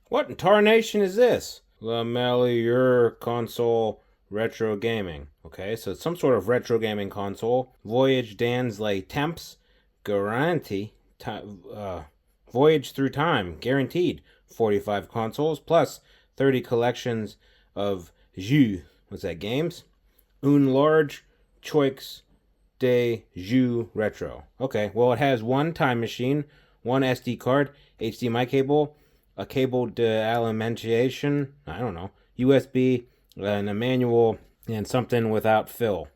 What in tarnation is this? Lamelier console retro gaming. Okay, so it's some sort of retro gaming console. Voyage dans les temps. Guarantee. Voyage through time. Guaranteed. 45 consoles plus 30 collections of jeux. What's that, games? Un large choix de jeux retro. Okay, well, it has one time machine, one SD card, HDMI cable, a cable d'alimentation, I don't know, USB, and a manual, and something without Phil.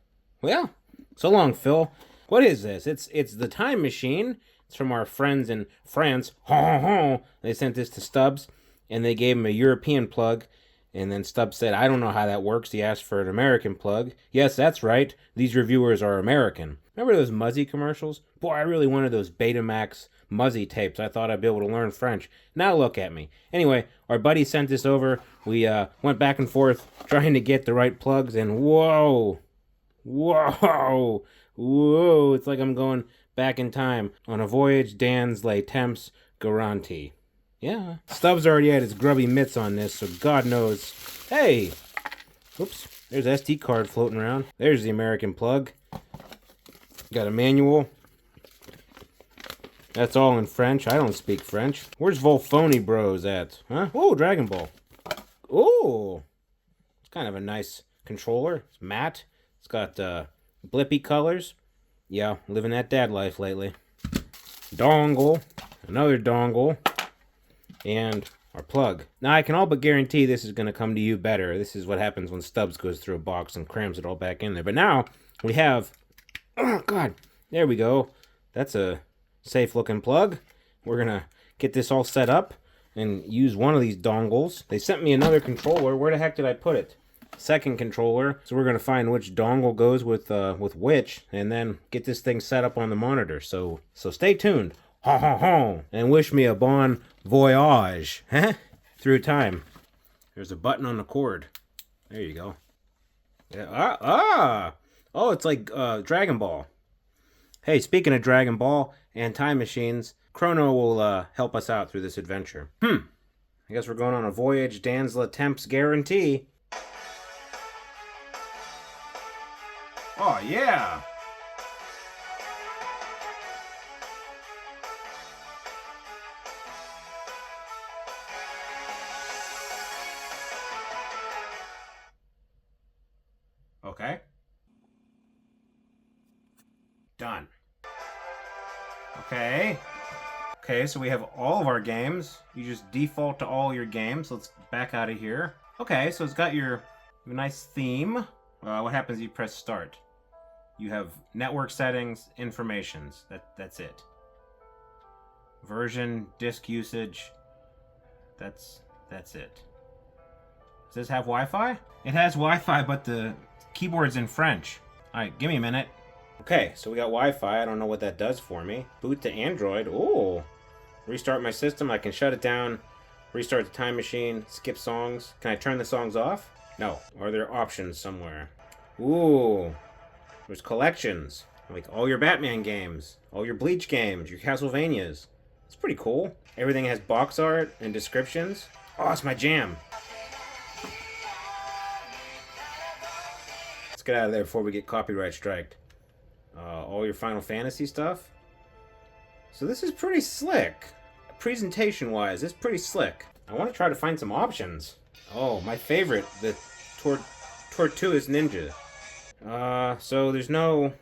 Well, so long, Phil. What is this? It's the time machine. It's from our friends in France. They sent this to Stubbs, and they gave him a European plug. And then Stubbs said, I don't know how that works. He asked for an American plug. Yes, that's right. These reviewers are American. Remember those Muzzy commercials? Boy, I really wanted those Betamax Muzzy tapes. I thought I'd be able to learn French. Now look at me. Anyway, our buddy sent this over. We went back and forth trying to get the right plugs. And whoa. It's like I'm going back in time on a voyage dans les temps garantie. Yeah. Stubbs already had his grubby mitts on this, so God knows. Hey! Oops. There's an SD card floating around. There's the American plug. Got a manual. That's all in French. I don't speak French. Where's Volphony Bros at? Huh? Oh, Dragon Ball. Oh! It's kind of a nice controller. It's matte. It's got blippy colors. Yeah, living that dad life lately. Dongle. Another dongle. And our plug. Now, I can all but guarantee this is going to come to you better. This is what happens when Stubbs goes through a box and crams it all back in there. But now, we have... Oh, God. There we go. That's a safe-looking plug. We're going to get this all set up and use one of these dongles. They sent me another controller. Where the heck did I put it? Second controller. So we're going to find which dongle goes with which, and then get this thing set up on the monitor. So stay tuned. Ha ha ha! And wish me a bon voyage, huh? Through time. There's a button on the cord. There you go. Yeah. Oh, it's like Dragon Ball. Hey, speaking of Dragon Ball and time machines, Chrono will help us out through this adventure. I guess we're going on a voyage dans les temps guarantee. Oh, yeah! Okay. Done. Okay. Okay, so we have all of our games. You just default to all your games. Let's back out of here. Okay, so it's got your nice theme. What happens if you press start? You have network settings, informations. That's it. Version, disk usage. That's it. Does this have Wi-Fi? It has Wi-Fi, but the keyboard's in French. Alright, give me a minute. Okay, so we got Wi-Fi. I don't know what that does for me. Boot to Android. Ooh. Restart my system. I can shut it down. Restart the time machine. Skip songs. Can I turn the songs off? No. Are there options somewhere? Ooh. There's collections. Like all your Batman games. All your Bleach games. Your Castlevanias. It's pretty cool. Everything has box art and descriptions. Oh, it's my jam. Let's get out of there before we get copyright striked. All your Final Fantasy stuff. So this is pretty slick. Presentation-wise, it's pretty slick. I want to try to find some options. Oh, my favorite, the Tortuous Ninja. So there's no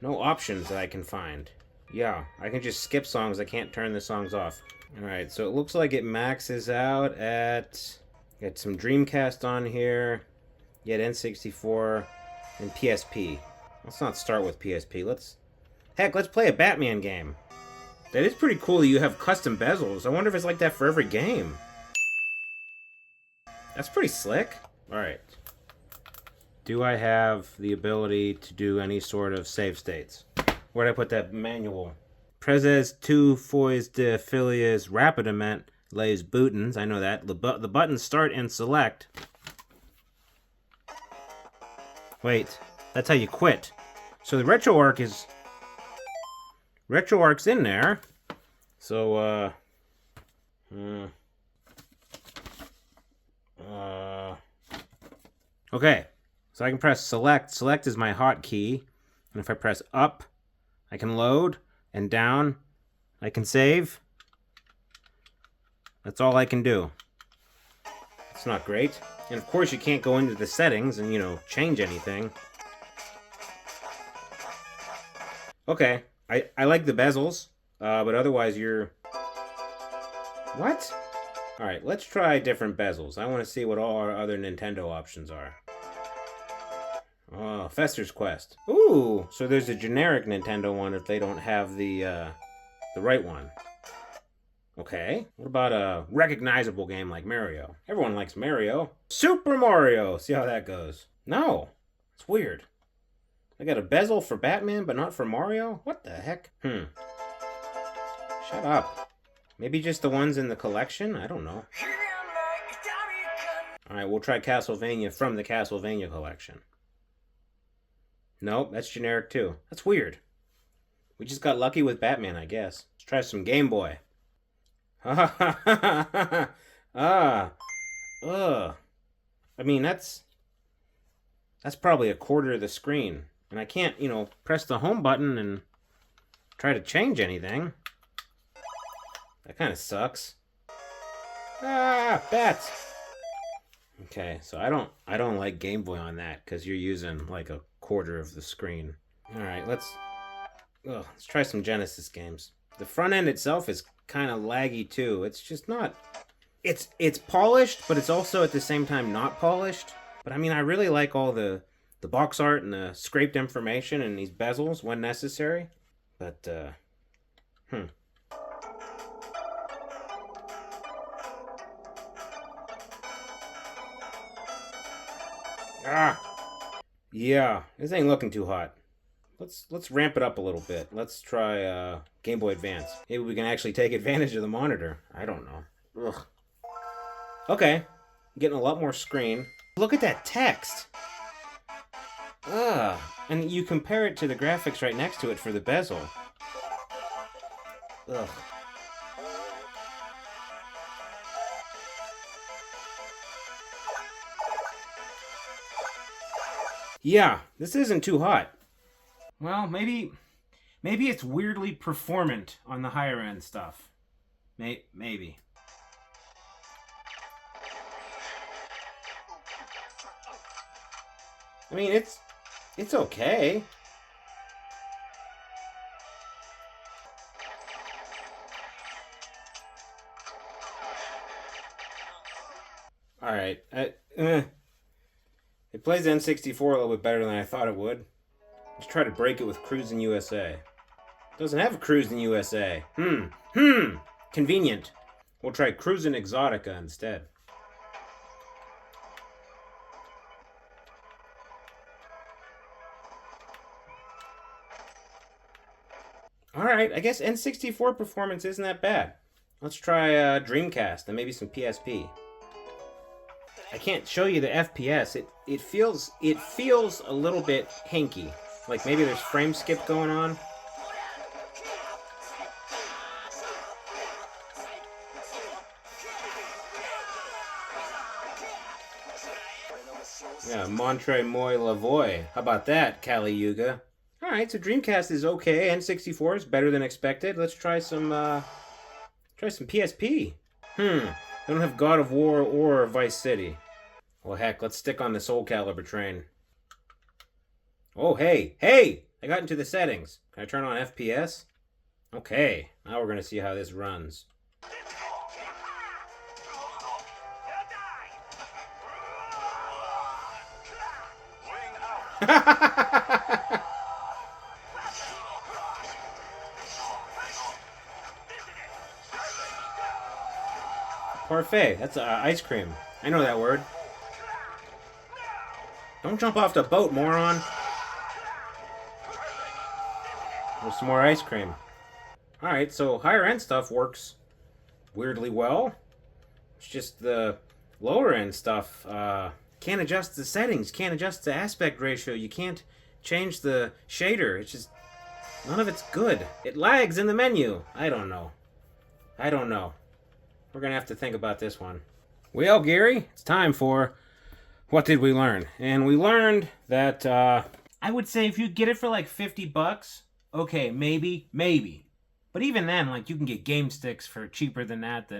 options that I can find. Yeah, I can just skip songs. I can't turn the songs off. Alright, so it looks like it maxes out at... Got some Dreamcast on here. You had N64 and PSP. Let's not start with PSP. Let's play a Batman game. That is pretty cool that you have custom bezels. I wonder if it's like that for every game. That's pretty slick. Alright. Do I have the ability to do any sort of save states? Where'd I put that manual? Prezes tu fois de filias rapidement les buttons. I know that. The buttons start and select. Wait, that's how you quit. So the RetroArch's in there. So, Okay, so I can press select. Select is my hotkey. And if I press up, I can load. And down, I can save. That's all I can do. It's not great. And of course you can't go into the settings and, change anything. Okay, I like the bezels, but otherwise you're... What? Alright, let's try different bezels. I want to see what all our other Nintendo options are. Oh, Fester's Quest. Ooh, so there's a generic Nintendo one if they don't have the right one. Okay, what about a recognizable game like Mario? Everyone likes Mario. Super Mario! See how that goes. No, it's weird. I got a bezel for Batman, but not for Mario? What the heck? Shut up. Maybe just the ones in the collection? I don't know. Alright, we'll try Castlevania from the Castlevania collection. Nope, that's generic too. That's weird. We just got lucky with Batman, I guess. Let's try some Game Boy. I mean, that's probably a quarter of the screen. And I can't, press the home button and try to change anything. That kind of sucks. Bats! Okay, so I don't like Game Boy on that, because you're using, like, a quarter of the screen. Alright, let's try some Genesis games. The front end itself is kind of laggy, too. It's just not... It's polished, but it's also at the same time not polished. But, I mean, I really like all the box art and the scraped information and these bezels when necessary. But, Yeah, this ain't looking too hot. Let's ramp it up a little bit. Let's try Game Boy Advance. Maybe we can actually take advantage of the monitor. I don't know. Ugh. Okay, getting a lot more screen. Look at that text. And you compare it to the graphics right next to it for the bezel. Ugh. Yeah, this isn't too hot. Well, maybe it's weirdly performant on the higher end stuff. Maybe. I mean, it's okay. All right. It plays N64 a little bit better than I thought it would. Let's try to break it with Cruisin' USA. It doesn't have a Cruisin' USA. Convenient. We'll try Cruisin' Exotica instead. Alright, I guess N64 performance isn't that bad. Let's try Dreamcast and maybe some PSP. I can't show you the FPS. It feels a little bit hinky. Like maybe there's frame skip going on. Yeah, Montre Moi Lavoie. How about that, Kali Yuga? Alright, so Dreamcast is okay. N64 is better than expected. Let's try some PSP. They don't have God of War or Vice City. Well, heck, let's stick on the Soul Calibur train. Oh, hey! I got into the settings. Can I turn on FPS? Okay, now we're gonna see how this runs. Parfait, that's ice cream. I know that word. Don't jump off the boat, moron. There's some more ice cream. Alright, so higher end stuff works weirdly well. It's just the lower end stuff. Can't adjust the settings, can't adjust the aspect ratio, you can't change the shader. It's just, none of it's good. It lags in the menu. I don't know. We're gonna have to think about this one. Well, Gary, it's time for What Did We Learn? And we learned that I would say if you get it for like $50, okay, maybe. But even then, like, you can get game sticks for cheaper than that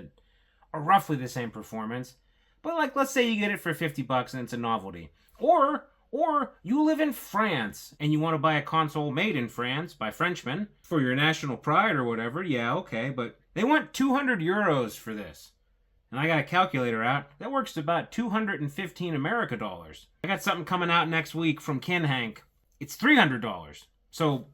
are roughly the same performance. But like, let's say you get it for $50 and it's a novelty. Or you live in France and you want to buy a console made in France by Frenchmen for your national pride or whatever. Yeah, okay, but they want 200 euros for this. And I got a calculator out. That works to about 215 America dollars. I got something coming out next week from Ken Hank. It's $300. So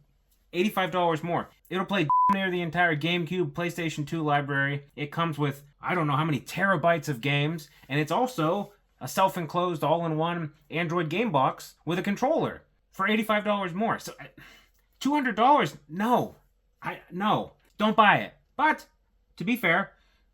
$85 more. It'll play near the entire GameCube, PlayStation 2 library. It comes with, I don't know how many terabytes of games. And it's also a self-enclosed all-in-one Android game box with a controller for $85 more. So $200? No. No. Don't buy it. But, to be fair,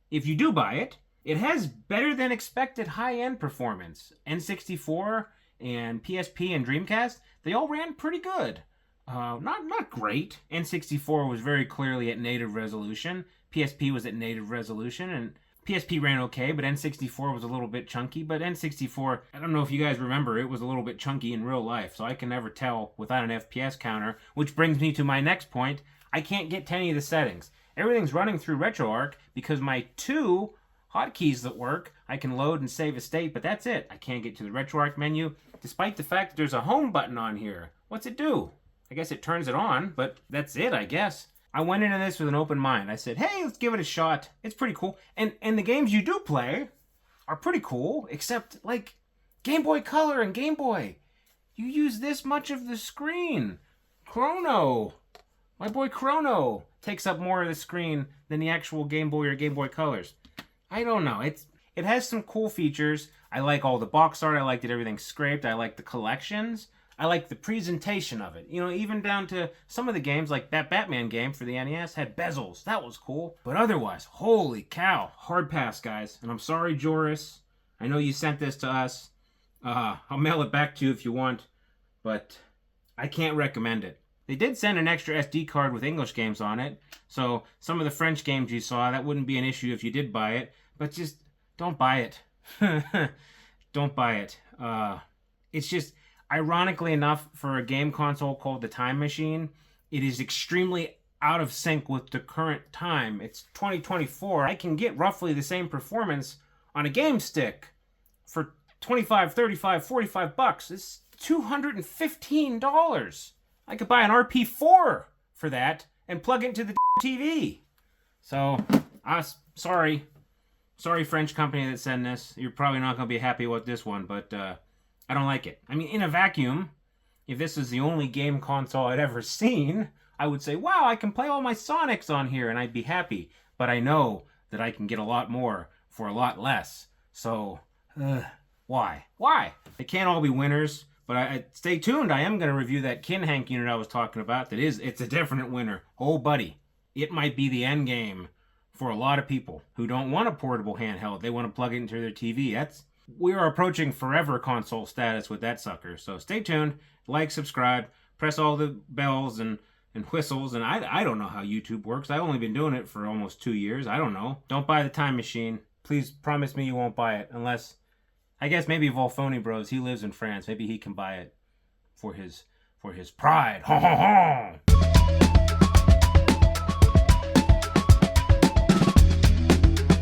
if you do buy it, it has better than expected high-end performance. N64 and PSP and Dreamcast, they all ran pretty good. Not great. N64 was very clearly at native resolution. PSP was at native resolution, and PSP ran okay, but N64 was a little bit chunky. But N64, I don't know if you guys remember, it was a little bit chunky in real life, so I can never tell without an FPS counter, which brings me to my next point. I can't get to any of the settings. Everything's running through RetroArch because my two hotkeys that work, I can load and save a state, but that's it. I can't get to the RetroArch menu, despite the fact that there's a home button on here. What's it do? I guess it turns it on, but that's it, I guess. I went into this with an open mind. I said, hey, let's give it a shot. It's pretty cool. And the games you do play are pretty cool, except, like, Game Boy Color and Game Boy. You use this much of the screen. Chrono. My boy Chrono takes up more of the screen than the actual Game Boy or Game Boy Colors. I don't know. It has some cool features. I like all the box art. I like that everything's scraped. I like the collections. I like the presentation of it. You know, even down to some of the games, like that Batman game for the NES had bezels. That was cool. But otherwise, holy cow. Hard pass, guys. And I'm sorry, Joris. I know you sent this to us. I'll mail it back to you if you want. But I can't recommend it. They did send an extra SD card with English games on it. So some of the French games you saw, that wouldn't be an issue if you did buy it. But just don't buy it. Don't buy it. It's just, ironically enough, for a game console called the Time Machine, it is extremely out of sync with the current time. It's 2024. I can get roughly the same performance on a game stick for $25, $35, $45. It's $215. I could buy an RP4 for that and plug it into the TV. So, sorry, French company that sent this. You're probably not going to be happy with this one, but I don't like it. I mean, in a vacuum, if this is the only game console I'd ever seen, I would say, wow, I can play all my Sonics on here, and I'd be happy. But I know that I can get a lot more for a lot less. So, why? They can't all be winners. But stay tuned. I am going to review that Ken Hank unit I was talking about. It's a definite winner. Oh, buddy. It might be the end game for a lot of people who don't want a portable handheld. They want to plug it into their TV. We are approaching forever console status with that sucker. So stay tuned. Like, subscribe, press all the bells and whistles. And I don't know how YouTube works. I've only been doing it for almost 2 years. I don't know. Don't buy the Time Machine. Please promise me you won't buy it unless... I guess maybe Volfoni Bros, he lives in France. Maybe he can buy it for his pride. Ha ha ha!